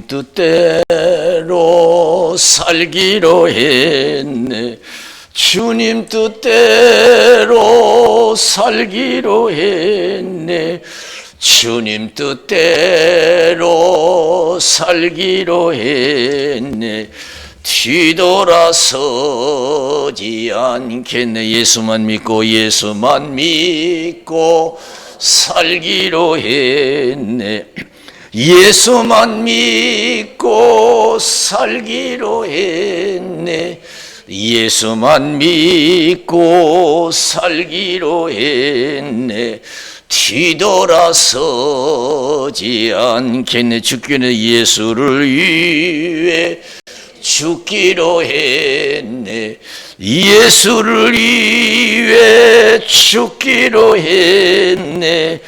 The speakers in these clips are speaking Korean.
뜻대로 살기로 했네. 주님 뜻대로 살기로 했네. 주님 뜻대로 살기로 했네. 뒤돌아서지 않겠네. 예수만 믿고 살기로 했네. 예수만 믿고 살기로 했네. 예수만 믿고 살기로 했네. 뒤돌아서지 않겠네. 죽기는 예수를 위해 죽기로 했네. 예수를 위해 죽기로 했네.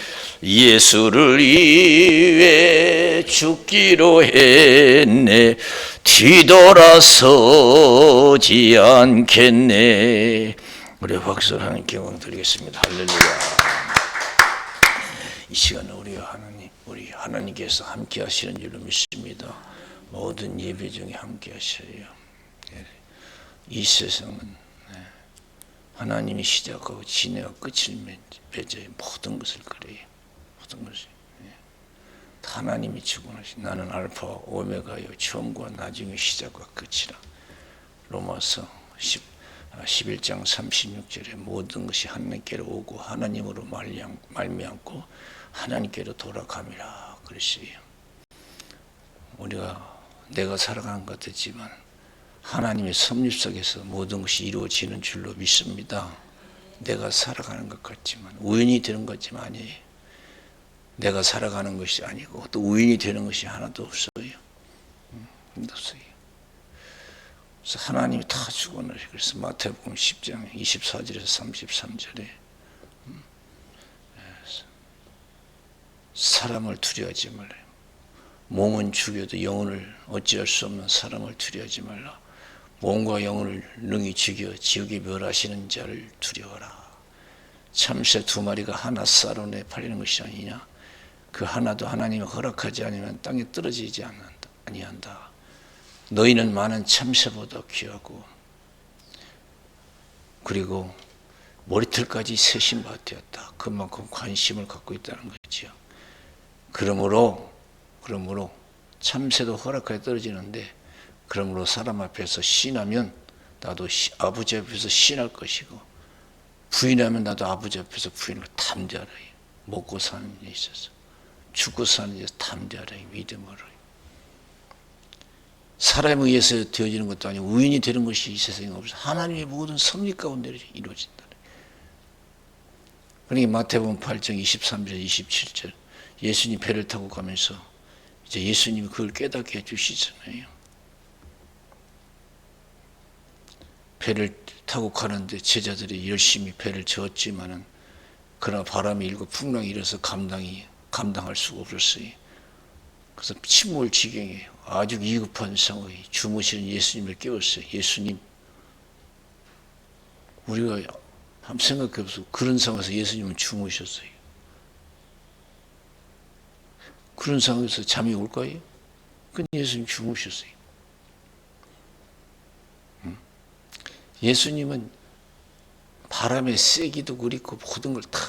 예수를 위해 죽기로 했네. 뒤돌아서지 않겠네. 우리 박수 하나님께 영광 드리겠습니다. 할렐루야. 이 시간에 우리 하나님께서 함께 하시는 줄로 믿습니다. 모든 예배 중에 함께 하셔요. 이 세상은 하나님이 시작하고 진행하고 끝을 맺어요. 모든 것을 그래요. 모든 것을. 하나님이 주관하신 나는 알파 오메가요 처음과 나중에 시작과 끝이라. 로마서 11장 36절에 모든 것이 하나님께로 오고 하나님으로 말미암고 하나님께로 돌아감이라 그랬어요. 내가 살아가는 것 같았지만 하나님의 섭리 속에서 모든 것이 이루어지는 줄로 믿습니다. 내가 살아가는 것 같지만 우연히 되는 것 같지만 아니에요. 내가 살아가는 것이 아니고 또 우연히 되는 것이 하나도 없어요. 없어요. 그래서 하나님이 다 주관하셔요. 그래서 마태복음 10장 24절에서 33절에 사람을 두려워하지 말아요. 몸은 죽여도 영혼을 어찌할 수 없는 사람을 두려워하지 말라. 몸과 영혼을 능히 죽여 지옥에 멸하시는 자를 두려워라. 참새 2마리가 하나 쌀원에 팔리는 것이 아니냐. 그 하나도 하나님이 허락하지 않으면 땅에 떨어지지 아니한다. 너희는 많은 참새보다 귀하고 그리고 머리털까지 세신 바 되었다. 그만큼 관심을 갖고 있다는 거지요. 그러므로 참새도 허락하게 떨어지는데 그러므로 사람 앞에서 신하면 나도 아버지 앞에서 신할 것이고 부인하면 나도 아버지 앞에서 부인을 담대하라. 먹고 사는 데 있어서 죽고 사는 데 담대하라. 믿음으로. 사람에 의해서 되어지는 것도 아니고 우연히 되는 것이 이 세상에 없어. 하나님의 모든 섭리 가운데 이루어진다. 그러니까 마태복음 8장 23절 27절 예수님 배를 타고 가면서 이제 예수님이 그걸 깨닫게 해주시잖아요. 배를 타고 가는데 제자들이 열심히 배를 저었지만은 그러나 바람이 일고 풍랑이 일어서 감당할 수가 없었어요. 그래서 침몰 지경이에요. 아주 위급한 상황이 주무시는 예수님을 깨웠어요. 예수님, 우리가 한번 생각해보세요. 그런 상황에서 예수님은 주무셨어요. 그런 상황에서 잠이 올까요? 근데 예수님 주무셨어요. 예수님은 바람의 세기도 그립고 모든 걸 다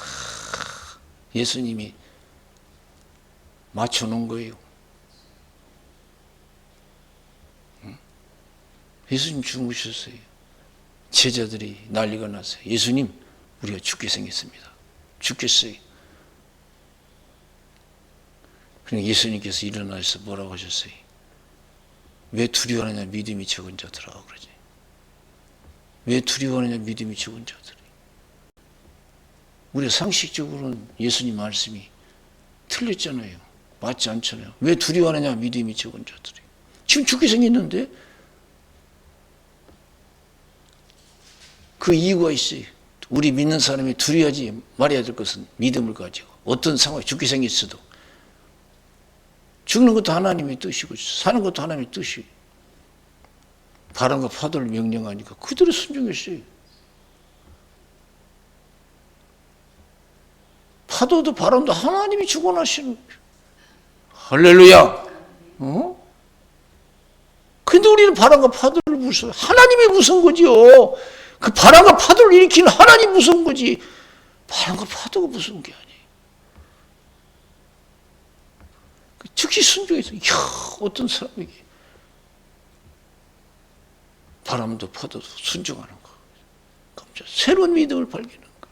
예수님이 맞춰놓은 거예요. 예수님 주무셨어요. 제자들이 난리가 났어요. 예수님, 우리가 죽게 생겼습니다. 죽겠어요. 그러니까 예수님께서 일어나셔서 뭐라고 하셨어요? 왜 두려워하느냐 믿음이 적은 자들아 그러지. 왜 두려워하느냐 믿음이 적은 자들이. 우리가 상식적으로는 예수님 말씀이 틀렸잖아요. 맞지 않잖아요. 왜 두려워하느냐 믿음이 적은 자들이. 지금 죽게 생겼는데 그 이유가 있어요. 우리 믿는 사람이 두려워하지 말아야 될 것은 믿음을 가지고 어떤 상황에 죽게 생겼어도 죽는 것도 하나님의 뜻이고 사는 것도 하나님의 뜻이에요. 바람과 파도를 명령하니까 그대로 순종했어요. 파도도 바람도 하나님이 주관하시는 거예요. 할렐루야. 바람과 파도를 무서워? 하나님이 무서운 거지요. 그 바람과 파도를 일으키는 하나님이 무서운 거지. 바람과 파도가 무서운 게 아니에요. 즉시 순종해서, 이야, 어떤 사람에게 바람도 파도도 순종하는 거. 깜짝 새로운 믿음을 발견하는 거.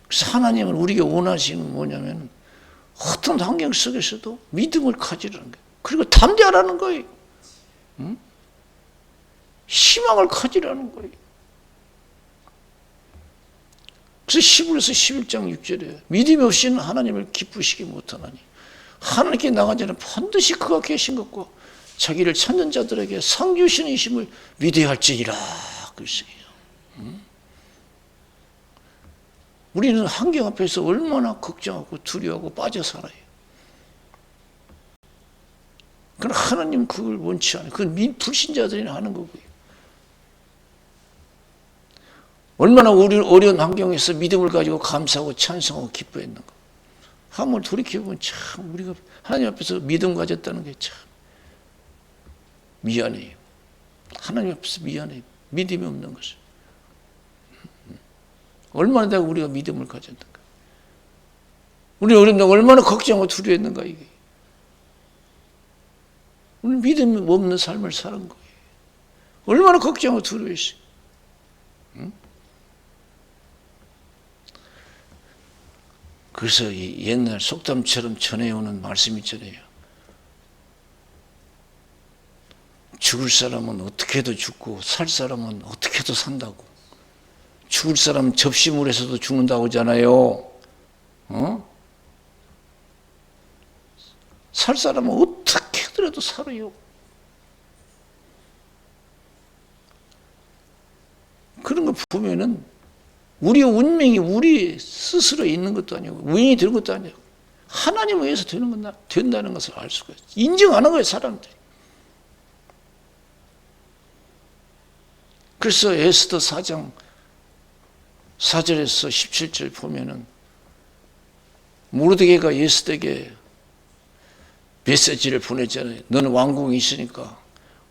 그래서 하나님은 우리가 원하시는 뭐냐면 어떤 환경 속에서도 믿음을 가지라는 거예요. 그리고 담대하라는 거예요. 응? 희망을 가지라는 거예요. 그래서 히브리서 11장 6절에 믿음이 없이는 하나님을 기쁘시게 못하나니 하나님께 나간 자는 반드시 그가 계신 것과 자기를 찾는 자들에게 상 주시는 이심을 믿어야 할지니라. 글쎄요. 우리는 환경 앞에서 얼마나 걱정하고 두려워하고 빠져 살아요. 그러나 하나님은 그걸 원치 않아요. 그건 불신자들이 하는 거고요. 얼마나 어려운 환경에서 믿음을 가지고 감사하고 찬송하고 기뻐했는가. 한번 돌이켜보면 참 우리가 하나님 앞에서 믿음 가졌다는 게 참 미안해요. 하나님 앞에서 미안해요. 믿음이 없는 것을. 얼마나 내가 우리가 믿음을 가졌는가. 우리 어린다고 얼마나 걱정하고 두려워했는가 이게. 우리 믿음이 없는 삶을 사는 거예요. 얼마나 걱정하고 두려워했어요. 응? 그래서 이 옛날 속담처럼 전해오는 말씀이 있잖아요. 죽을 사람은 어떻게 해도 죽고 살 사람은 어떻게 해도 산다고. 죽을 사람은 접시물에서도 죽는다고 하잖아요. 살 사람은 어떻게 하더라도 살아요. 그런 거 보면은 우리의 운명이 우리 스스로 있는 것도 아니고 우연히 되는 것도 아니고 하나님에 의해서 된다는 것을 알 수가 있어요. 인정하는 거예요, 사람들이. 그래서 에스더 4장 4절에서 17절 보면은 모르드게가 에스더에게 메시지를 보냈잖아요. 너는 왕궁에 있으니까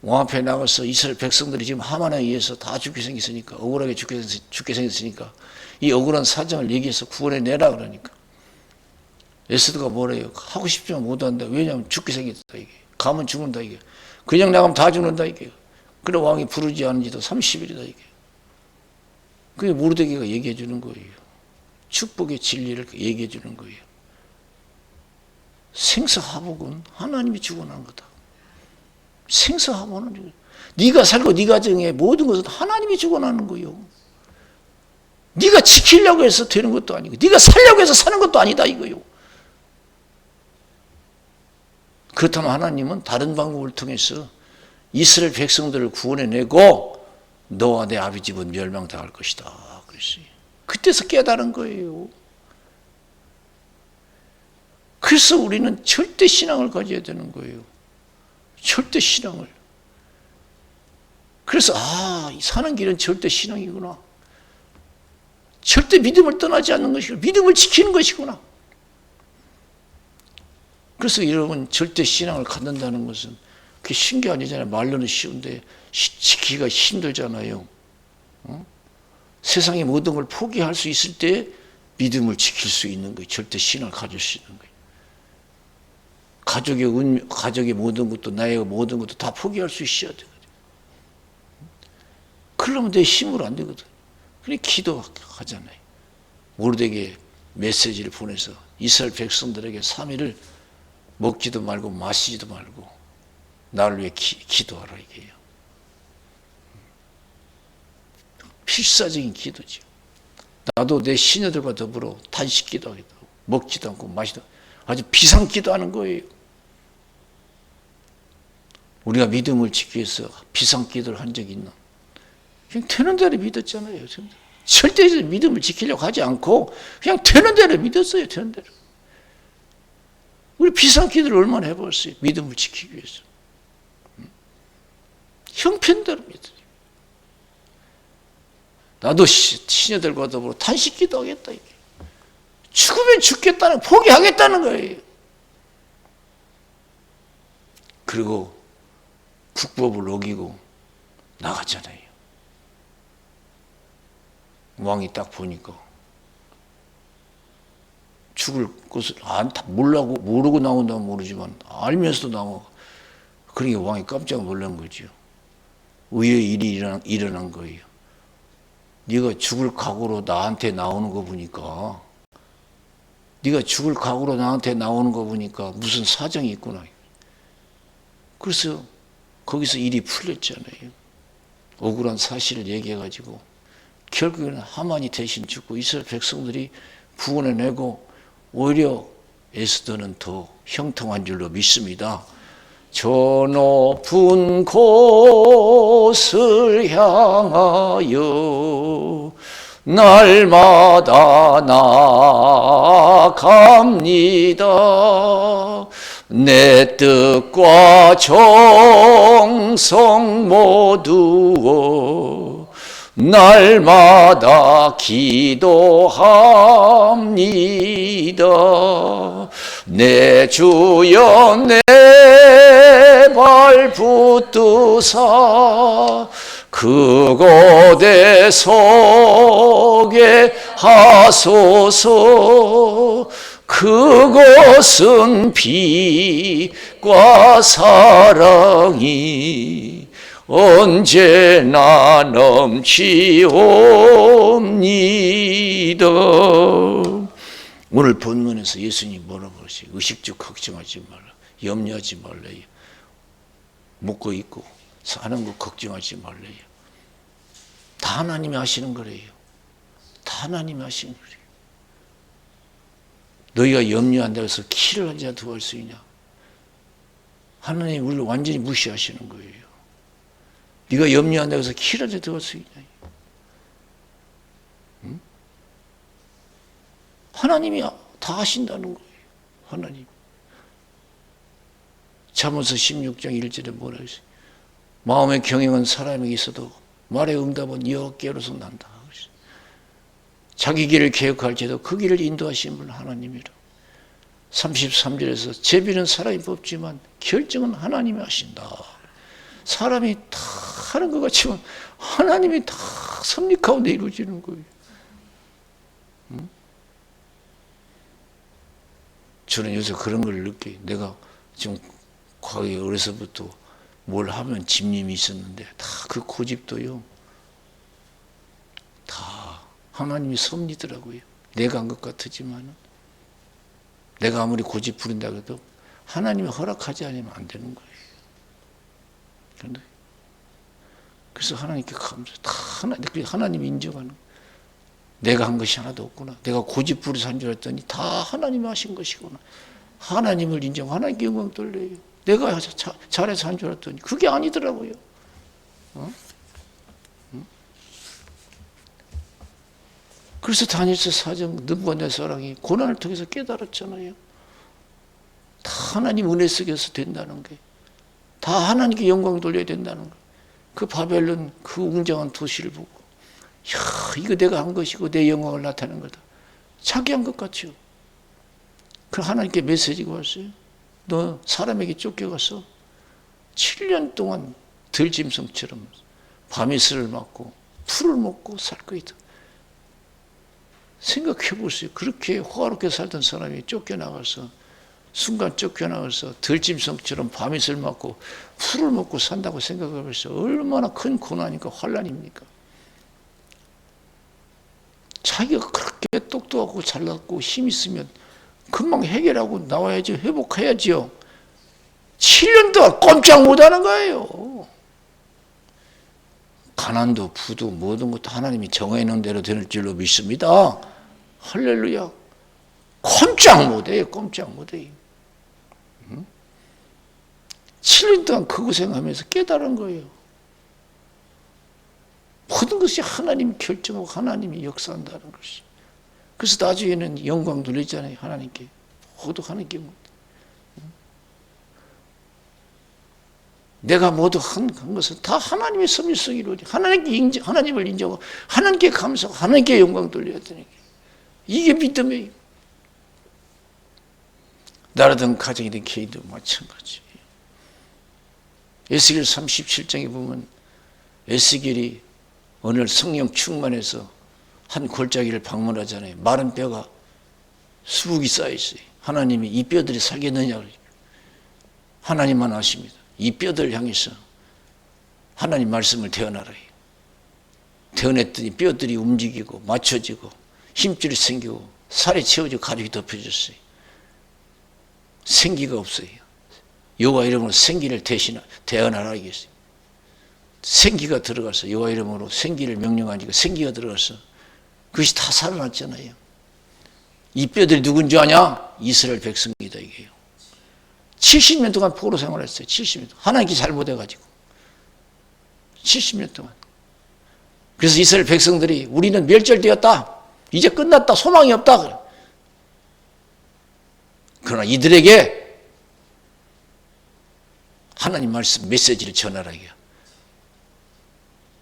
왕 앞에 나가서 이스라엘 백성들이 지금 하만에 의해서 다 죽게 생겼으니까 억울하게 죽게 생겼으니까 이 억울한 사정을 얘기해서 구원해내라 그러니까 에스더가 뭐래요? 하고 싶지만 못한다. 왜냐하면 죽게 생겼다 이게. 가면 죽는다 이게. 그냥 나가면 다 죽는다 이게. 그래 왕이 부르지 않은 지도 30일이다 이게. 그게 모르드게가 얘기해 주는 거예요. 축복의 진리를 얘기해 주는 거예요. 생사화복은 하나님이 주관하는 거다. 생사화복은 네가 살고 네 가정의 모든 것은 하나님이 주관하는 거예요. 네가 지키려고 해서 되는 것도 아니고 네가 살려고 해서 사는 것도 아니다 이거요. 그렇다면 하나님은 다른 방법을 통해서 이스라엘 백성들을 구원해내고 너와 내 아비 집은 멸망당할 것이다. 그랬어요. 그때서 깨달은 거예요. 그래서 우리는 절대 신앙을 가져야 되는 거예요. 절대 신앙을. 그래서 사는 길은 절대 신앙이구나. 절대 믿음을 떠나지 않는 것이고 믿음을 지키는 것이구나. 그래서 여러분 절대 신앙을 갖는다는 것은 그게 쉬운 게 아니잖아요. 말로는 쉬운데 지키기가 힘들잖아요. 세상의 모든 걸 포기할 수 있을 때 믿음을 지킬 수 있는 거예요. 절대 신앙을 가질 수 있는 거예요. 가족의 모든 것도 나의 모든 것도 다 포기할 수 있어야 되거든요. 그러면 내 힘으로 안 되거든. 그래 기도하잖아요. 모르드게에게 메시지를 보내서 이스라엘 백성들에게 3일을 먹지도 말고 마시지도 말고 나를 위해 기도하라 이게요. 필사적인 기도죠. 나도 내 시녀들과 더불어 단식 기도하겠다고 먹지도 않고 마시도 않고 아주 비상 기도하는 거예요. 우리가 믿음을 지키기 위해서 비상 기도를 한 적이 있나? 그냥 되는 대로 믿었잖아요. 절대 믿음을 지키려고 하지 않고 그냥 되는 대로 믿었어요. 되는 대로. 우리 비상 기도를 얼마나 해봤어요. 믿음을 지키기 위해서. 형편대로 믿어요. 나도 시녀들과 더불어 단식 기도하겠다. 이게. 죽으면 죽겠다는 포기하겠다는 거예요. 그리고 국법을 어기고 나갔잖아요. 왕이 딱 보니까 죽을 것을 모르고 나온다면 모르지만 알면서도 나오고, 그러니까 왕이 깜짝 놀란 거죠. 의외의 일이 일어난 거예요. 네가 죽을 각오로 나한테 나오는 거 보니까, 네가 죽을 각오로 나한테 나오는 거 보니까 무슨 사정이 있구나. 그래서 거기서 일이 풀렸잖아요. 억울한 사실을 얘기해가지고 결국에는 하만이 대신 죽고 이스라엘 백성들이 구원해내고, 오히려 에스더는 더 형통한 줄로 믿습니다. 저 높은 곳을 향하여 날마다 나아갑니다. 내 뜻과 정성 모두어 날마다 기도합니다. 내 주여 내 발 붙드사 그곳에 서게 하소서. 그곳은 빛과 사랑이 언제나 넘치옵니다. 오늘 본문에서 예수님이 뭐라고 그러세요? 의식주 걱정하지 말라. 염려하지 말래요. 먹고 입고 사는 거 걱정하지 말래요. 다 하나님이 하시는 거래요. 다 하나님이 하시는 거래요. 너희가 염려한다고 해서 키를 한 자 더 할 수 있냐? 하나님이 우리를 완전히 무시하시는 거예요. 네가 염려한다고 해서 키를 한 자 더 할 수 있냐? 응? 하나님이 다 하신다는 거예요. 하나님. 잠언서 16장 1절에 뭐라 했어요? 마음의 경영은 사람에게 있어도 말의 응답은 여호와께로서 난다. 자기 길을 계획할지도 그 길을 인도하시는 분은 하나님이라. 33절에서 제비는 사람이 뽑지만 결정은 하나님이 하신다. 사람이 다 하는 것 같지만 하나님이 다 섭리 가운데 이루어지는 거예요. 응? 저는 요새 그런 걸 느껴요. 내가 지금 과거에 어려서부터 뭘 하면 집님이 있었는데 다 그 고집도요, 다 하나님이 섭리더라고요. 내가 한 것 같지만은, 내가 아무리 고집 부린다고 해도 하나님이 허락하지 않으면 안 되는 거예요. 그런데 그래서 하나님께 감사, 다 하나님이 인정하는 거예요. 내가 한 것이 하나도 없구나. 내가 고집 부려서 한 줄 알았더니 다 하나님이 하신 것이구나. 하나님을 인정, 하나님께 영광 돌려요. 내가 잘해서 한 줄 알았더니 그게 아니더라고요. 그래서 다니엘서 4장 느부갓네살이 고난을 통해서 깨달았잖아요. 다 하나님 은혜 속에서 된다는 게, 다 하나님께 영광 돌려야 된다는 거. 그 바벨론 그 웅장한 도시를 보고, 야, 이거 내가 한 것이고 내 영광을 나타내는 거다. 자기 한 것 같죠. 그 하나님께 메시지가 왔어요. 너 사람에게 쫓겨가서 7년 동안 들짐승처럼 밤이슬을 맞고 풀을 먹고 살 거이다. 생각해 보세요. 그렇게 호화롭게 살던 사람이 쫓겨나가서, 순간 쫓겨나가서 들짐승처럼 밤이슬 맞고 풀을 먹고 산다고 생각해 보세요. 얼마나 큰 고난입니까? 환난입니까? 자기가 그렇게 똑똑하고 잘났고 힘 있으면 금방 해결하고 나와야지, 회복해야지요. 7년 동안 꼼짝 못하는 거예요. 가난도 부도 모든 것도 하나님이 정해놓은 대로 될 줄로 믿습니다. 할렐루야. 꼼짝 못해요. 꼼짝 못해요. 7년 동안 그 고생하면서 깨달은 거예요. 모든 것이 하나님이 결정하고 하나님이 역사한다는 것이. 그래서 나중에는 영광 돌리잖아요. 하나님께. 모두 하나님께. 내가 모두 한 것은 다 하나님의 섭리성이 이루어져. 하나님을 인정하고 하나님께 감사하고 하나님께 영광 돌려야 되는 게, 이게 믿음이에요. 나라든 가정이든 개인도 마찬가지예요. 에스겔 37장에 보면 에스겔이 오늘 성령 충만해서 한 골짜기를 방문하잖아요. 마른 뼈가 수북이 쌓여있어요. 하나님이 이 뼈들이 살겠느냐, 하나님만 아십니다. 이 뼈들을 향해서 하나님 말씀을 태어나라. 태어냈더니 뼈들이 움직이고 맞춰지고 힘줄이 생기고 살이 채워지고 가죽이 덮여졌어요. 생기가 없어요. 여호와 이름으로 생기를 태어나라 하겠어요. 생기가 들어가서 여호와 이름으로 생기를 명령하니까 생기가 들어가서 그것이 다 살아났잖아요. 이 뼈들이 누군지 아냐? 이스라엘 백성이다 이게요. 70년 동안 포로 생활했어요. 70년 동안. 하나님께 잘못해가지고 70년 동안. 그래서 이스라엘 백성들이 우리는 멸절되었다, 이제 끝났다, 소망이 없다. 그러나 이들에게 하나님 말씀 메시지를 전하라.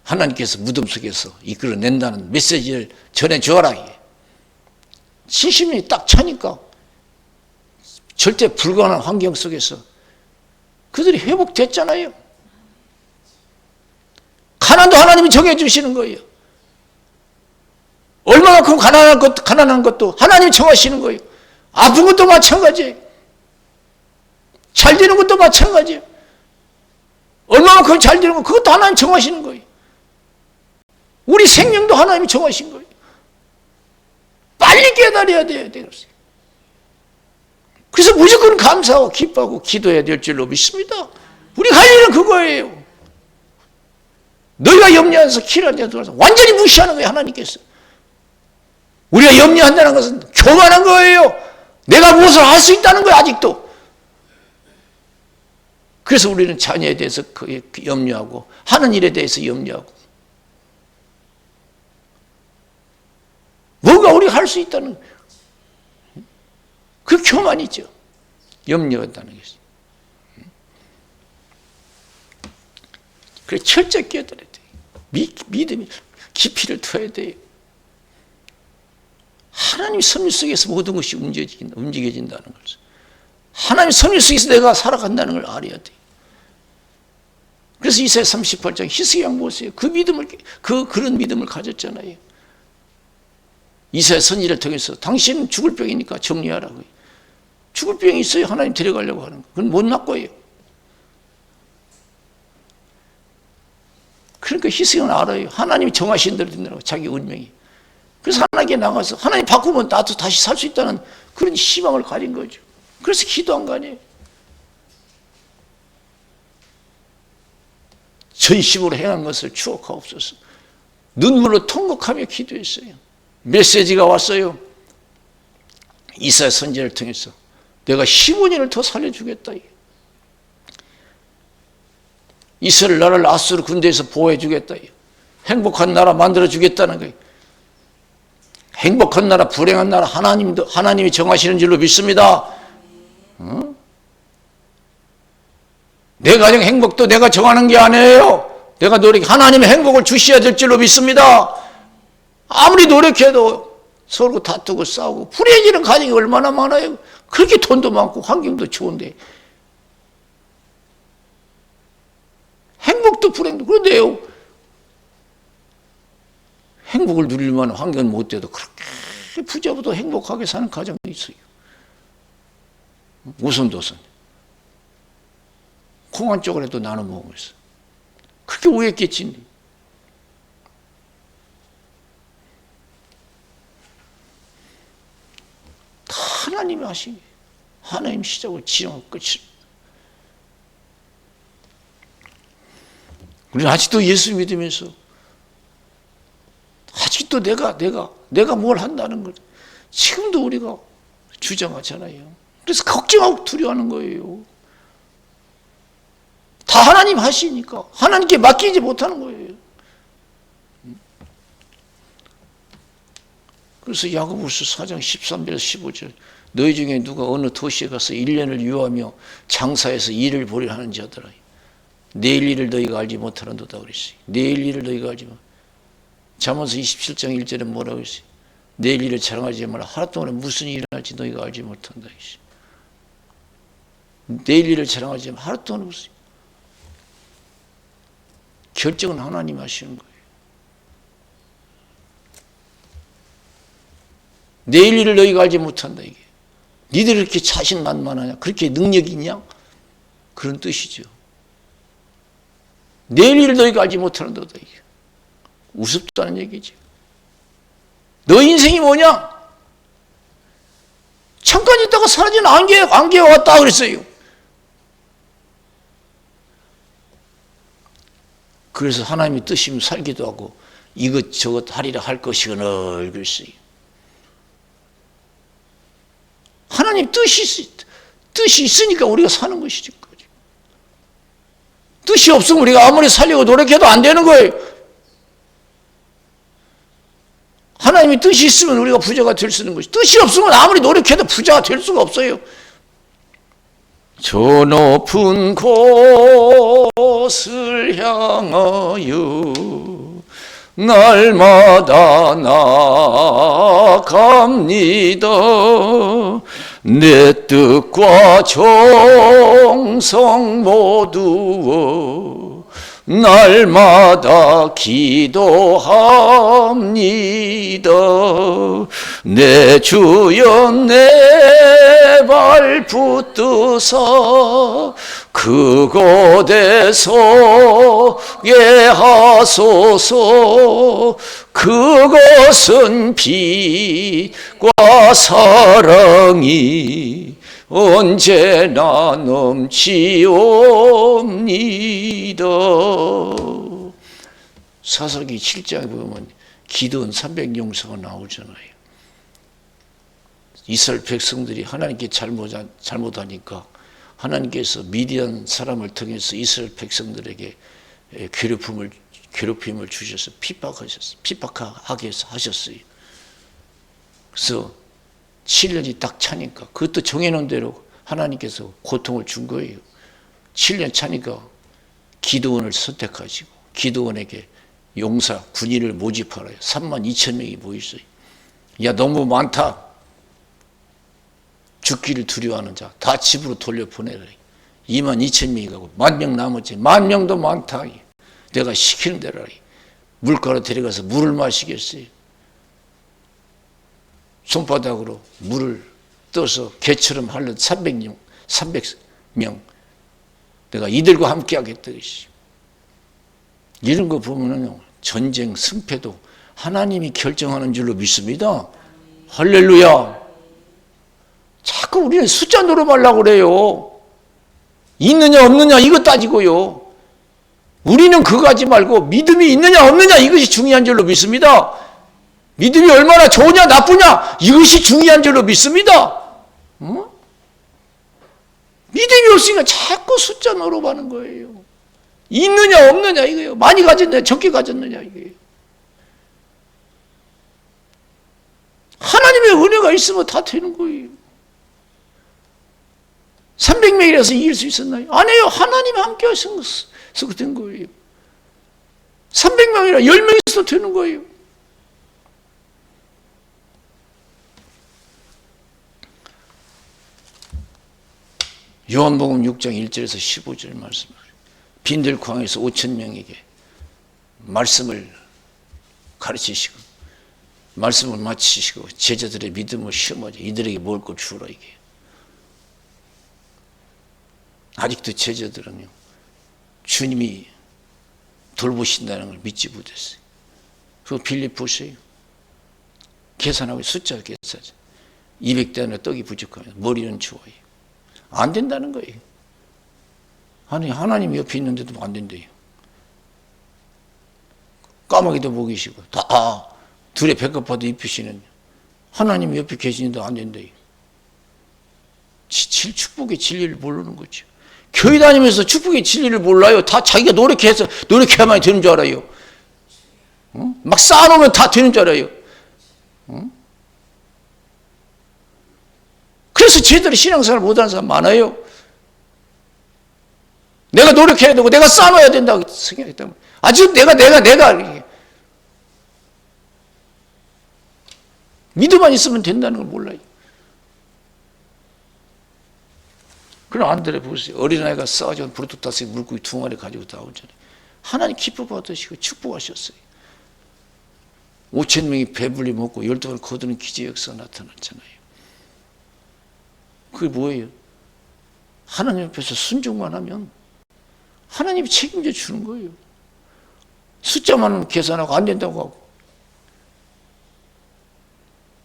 하나님께서 무덤 속에서 이끌어낸다는 메시지를 전해주어라. 70년이 딱 차니까 절대 불가능한 환경 속에서 그들이 회복됐잖아요. 가난도 하나님이 정해주시는 거예요. 얼마만큼 가난한 것도 하나님이 정하시는 거예요. 아픈 것도 마찬가지예요. 잘 되는 것도 마찬가지예요. 얼마만큼 잘 되는 것, 그것도 하나님 정하시는 거예요. 우리 생명도 하나님이 정하신 거예요. 빨리 깨달아야 돼요. 그래서 무조건 감사하고 기뻐하고 기도해야 될 줄로 믿습니다. 우리가 할 일은 그거예요. 너희가 염려해서 키를 들어서 완전히 무시하는 거예요. 하나님께서. 우리가 염려한다는 것은 교만한 거예요. 내가 무엇을 할 수 있다는 거예요. 아직도. 그래서 우리는 자녀에 대해서 염려하고 하는 일에 대해서 염려하고 뭔가 우리가 할 수 있다는 그 교만이죠. 염려한다는 것이. 그래 철저히 깨달아야 돼요. 믿음이 깊이를 둬야 돼요. 하나님 섭리 속에서 모든 것이 움직여진다는 것을. 하나님 섭리 속에서 내가 살아간다는 걸 알아야 돼요. 그래서 이사야 38장 히스기야 보세요. 그 믿음을 그런 믿음을 가졌잖아요. 이사야 선지를 통해서 당신은 죽을 병이니까 정리하라고요. 죽을 병이 있어요. 하나님 데려가려고 하는 거. 그건 못 낫고요. 그러니까 히스기야는 알아요. 하나님이 정하신 대로 된다고 자기 운명이. 그래서 하나님께 나가서 하나님 바꾸면 나도 다시 살 수 있다는 그런 희망을 가진 거죠. 그래서 기도한 거 아니에요. 전심으로 행한 것을 추억하옵소서. 눈물로 통곡하며 기도했어요. 메시지가 왔어요. 이사야 선지자를 통해서 내가 15년을 더 살려주겠다. 이스라엘 나라를 아수르 군대에서 보호해주겠다. 행복한 나라 만들어주겠다는 거예요. 행복한 나라, 불행한 나라 하나님이 정하시는 줄로 믿습니다. 내 가정 행복도 내가 정하는 게 아니에요. 내가 하나님의 행복을 주셔야 될 줄로 믿습니다. 아무리 노력해도 서로 다투고 싸우고 불행해지는 가정이 얼마나 많아요. 그렇게 돈도 많고 환경도 좋은데 행복도 불행도. 그런데요, 행복을 누릴 만한 환경은 못 돼도 그렇게 부자보다 행복하게 사는 가정도 있어요. 우선도선 콩 한 쪽으로도 나눠 먹고 있어. 그렇게 우했겠지. 다 하나님이 하시니 하나님 시작을 지정하고 끝이. 우리는 아직도 예수 믿으면서 아직도 내가 뭘 한다는 걸 지금도 우리가 주장하잖아요. 그래서 걱정하고 두려워하는 거예요. 다 하나님 하시니까 하나님께 맡기지 못하는 거예요. 그래서 야고보서 4장 13절 15절 너희 중에 누가 어느 도시에 가서 1년을 유하며 장사해서 일을 보려 하는 자들아 내일 일을 너희가 알지 못하는도다 그랬어요. 내일 일을 너희가 알지 못. 잠언서 27장 1절에 뭐라고 했어요? 내일 일을 자랑하지 마라. 하루 동안에 무슨 일이 일어날지 너희가 알지 못한다. 내일 일을 자랑하지 마라. 하루 동안에 무슨. 결정은 하나님 하시는 거예요. 내일 일을 너희가 알지 못한다 이게. 니들이 그렇게 자신만만하냐? 그렇게 능력이 있냐? 그런 뜻이죠. 내일 일을 너희가 알지 못하는다 이게. 우습다는 얘기지. 너 인생이 뭐냐? 잠깐 있다가 사라진 안개가 왔다 그랬어요. 그래서 하나님이 뜻이면 살기도 하고 이것저것 하리라 할 것이거늘 그랬어요. 하나님 뜻이 있으니까 우리가 사는 것이지. 뜻이 없으면 우리가 아무리 살려고 노력해도 안 되는 거예요. 하나님이 뜻이 있으면 우리가 부자가 될 수 있는 것이. 뜻이 없으면 아무리 노력해도 부자가 될 수가 없어요. 저 높은 곳을 향하여 날마다 나아갑니다. 내 뜻과 정성 모두 날마다 기도합니다. 내 주여 내 발 붙드사 그곳에 서게 하소서. 그것은 빛과 사랑이 언제나 넘치옵니다. 사사기 7장에 보면 기드온 300용사가 나오잖아요. 이스라엘 백성들이 하나님께 잘못하니까 하나님께서 미디안 사람을 통해서 이스라엘 백성들에게 괴롭힘을 주셔서 핍박하게 하셨어요. 그래서 7년이 딱 차니까 그것도 정해놓은 대로 하나님께서 고통을 준 거예요. 7년 차니까 기드온을 선택하시고 기드온에게 용사, 군인을 모집하라요. 32,000명이 모였어요. 야, 너무 많다. 죽기를 두려워하는 자 다 집으로 돌려보내라. 22,000명이 가고 10,000명 남았지. 10,000명도 많다. 내가 시키는 대로 물가로 데려가서 물을 마시겠어요. 손바닥으로 물을 떠서 개처럼 하는 300명 내가 이들과 함께 하겠다. 이런 거 보면은 전쟁 승패도 하나님이 결정하는 줄로 믿습니다. 할렐루야. 자꾸 우리는 숫자 노름하려고 그래요. 있느냐 없느냐 이거 따지고요. 우리는 그거 하지 말고 믿음이 있느냐 없느냐 이것이 중요한 줄로 믿습니다. 믿음이 얼마나 좋으냐 나쁘냐 이것이 중요한 줄로 믿습니다. 믿음이 없으니까 자꾸 숫자 노름하는 거예요. 있느냐 없느냐 이거예요. 많이 가졌느냐 적게 가졌느냐 이거예요. 하나님의 은혜가 있으면 다 되는 거예요. 300명이라서 이길 수 있었나요? 아니에요. 하나님이 함께 하셔서 된 거예요. 300명이라 10명 있어도 되는 거예요. 요한복음 6장 1절에서 15절 말씀. 빈들 광에서 5,000명에게 말씀을 가르치시고 말씀을 마치시고 제자들의 믿음을 시험하자. 이들에게 먹을 걸 주라 이게. 아직도 제자들은요. 주님이 돌보신다는 걸 믿지 못했어요. 그 빌립 보세요. 계산하고 숫자 계산하죠. 200대 안에 떡이 부족하면 머리는 좋아요. 안 된다는 거예요. 아니 하나님 옆에 있는데도 안 된대요. 까마귀도 먹이시고 다 둘의 백합화도 입히시는 하나님 옆에 계시는데 안 된대요. 축복의 진리를 모르는 거죠. 교회 다니면서 축복의 진리를 몰라요. 다 자기가 노력해야만 되는 줄 알아요. 막 쌓아놓으면 다 되는 줄 알아요. 그래서 제대로 신앙생활 못하는 사람 많아요. 내가 노력해야 되고 내가 쌓아놔야 된다고 생각했기 때문에 아주 내가 이렇게 믿음만 있으면 된다는 걸 몰라요. 그럼 안드레 보세요. 어린아이가 싸가지고 브루토타스의 물고기 2마리 가지고 나오잖아요. 하나님 기뻐 받으시고 축복하셨어요. 5천 명이 배불리 먹고 12번 거두는 기적 역사가 나타났잖아요. 그게 뭐예요? 하나님 앞에서 순종만 하면 하나님이 책임져 주는 거예요. 숫자만 계산하고 안 된다고 하고,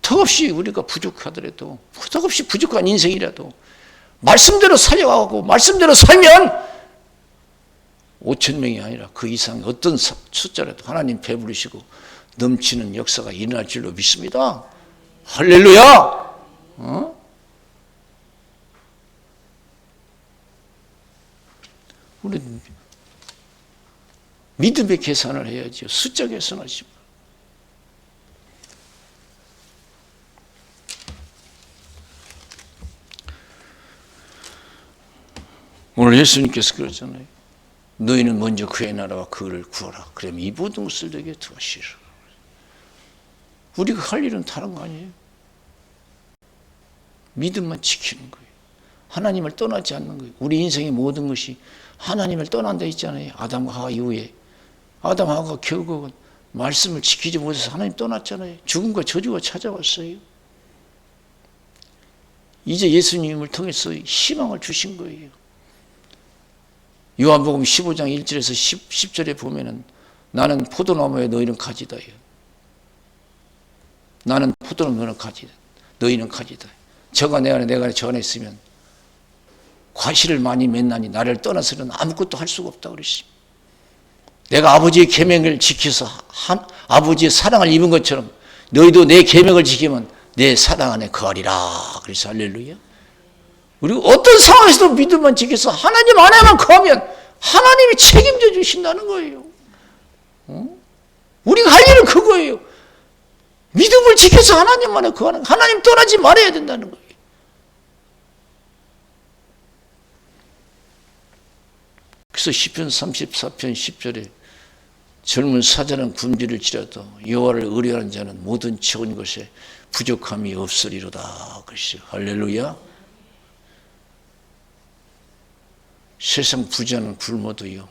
턱없이 우리가 부족하더라도, 턱없이 부족한 인생이라도 말씀대로 살려가고 말씀대로 살면 5천 명이 아니라 그 이상 어떤 숫자라도 하나님 배부르시고 넘치는 역사가 일어날 줄로 믿습니다. 할렐루야! 우리 믿음의 계산을 해야죠. 숫자 계산하지 마. 오늘 예수님께서 그러잖아요. 너희는 먼저 그의 나라와 그를 구하라. 그러면 이 모든 것을 내게 더하시리라. 우리가 할 일은 다른 거 아니에요. 믿음만 지키는 거예요. 하나님을 떠나지 않는 거예요. 우리 인생의 모든 것이 하나님을 떠난다 했잖아요. 아담과 하와 이후에. 아담 하와가 결국은 말씀을 지키지 못해서 하나님 떠났잖아요. 죽음과 저주가 찾아왔어요. 이제 예수님을 통해서 희망을 주신 거예요. 요한복음 15장 1절에서 10절에 보면은 나는 포도나무에 너희는 가지다. 나는 포도나무 너희는 가지다. 너희는 가지다. 저가 내 안에 내가 저 안에 있으면 과실을 많이 맺나니 나를 떠나서는 아무것도 할 수가 없다 그랬습니다. 내가 아버지의 계명을 지켜서 아버지의 사랑을 입은 것처럼 너희도 내 계명을 지키면 내 사랑 안에 거하리라. 그래서 할렐루야. 그리고 어떤 상황에서도 믿음만 지켜서 하나님 안에만 거하면 하나님이 책임져 주신다는 거예요. 우리가 할 일은 그거예요. 믿음을 지켜서 하나님 안에 거하는, 하나님 떠나지 말아야 된다는 거예요. 그래서 시편 34편 10절에 젊은 사자는 굶주릴지라도 여호와를 의뢰하는 자는 모든 적은 것에 부족함이 없으리로다. 그러시죠. 할렐루야. 세상 부자는 굶어도요,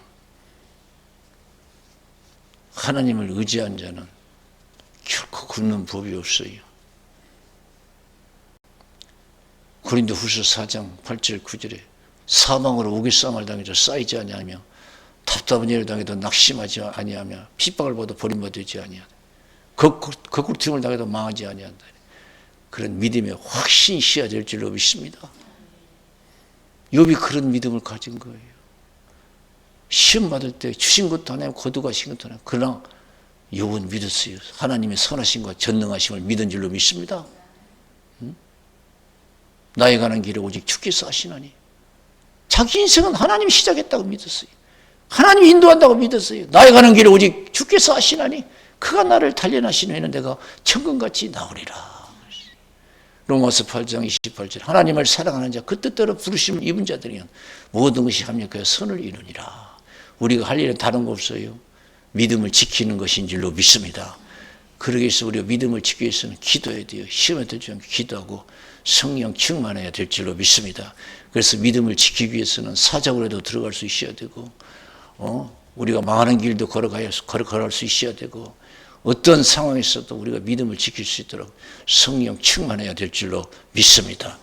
하나님을 의지한 자는 결코 굶는 법이 없어요. 고린도후서 4장 8절 9절에 사망으로 우기싸움을 당해도 쌓이지 아니하며 답답한 일을 당해도 낙심하지 아니하며 핍박을 받아 버림받지 아니하다. 거꾸로 틈을 당해도 망하지 아니한다. 그런 믿음의 확신이 있어야 될 줄로 믿습니다. 욥이 그런 믿음을 가진 거예요. 시험 받을 때 주신 것도 하나님, 거두가신 것도 하나님. 그러나 욥은 믿었어요. 하나님의 선하심과 전능하심을 믿은 줄로 믿습니다. 나에 가는 길을 오직 주께서 하시나니. 자기 인생은 하나님이 시작했다고 믿었어요. 하나님이 인도한다고 믿었어요. 나에 가는 길을 오직 주께서 하시나니 그가 나를 단련하신 후에는 내가 천금같이 나오리라. 로마서 8장 28절 하나님을 사랑하는 자 그 뜻대로 부르심을 입은 자들이면 모든 것이 합력하여 선을 이루니라. 우리가 할 일은 다른 거 없어요. 믿음을 지키는 것인 줄로 믿습니다. 그러기 위해서 우리가 믿음을 지키기 위해서는 기도해야 돼요. 시험에 들지 않게 기도하고 성령 충만해야 될 줄로 믿습니다. 그래서 믿음을 지키기 위해서는 사자굴에도 들어갈 수 있어야 되고, 우리가 망하는 길도 걸어갈 수 있어야 되고, 어떤 상황에서도 우리가 믿음을 지킬 수 있도록 성령 충만해야 될 줄로 믿습니다.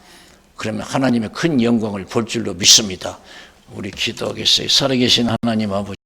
그러면 하나님의 큰 영광을 볼 줄로 믿습니다. 우리 기도하겠어요. 살아계신 하나님 아버지,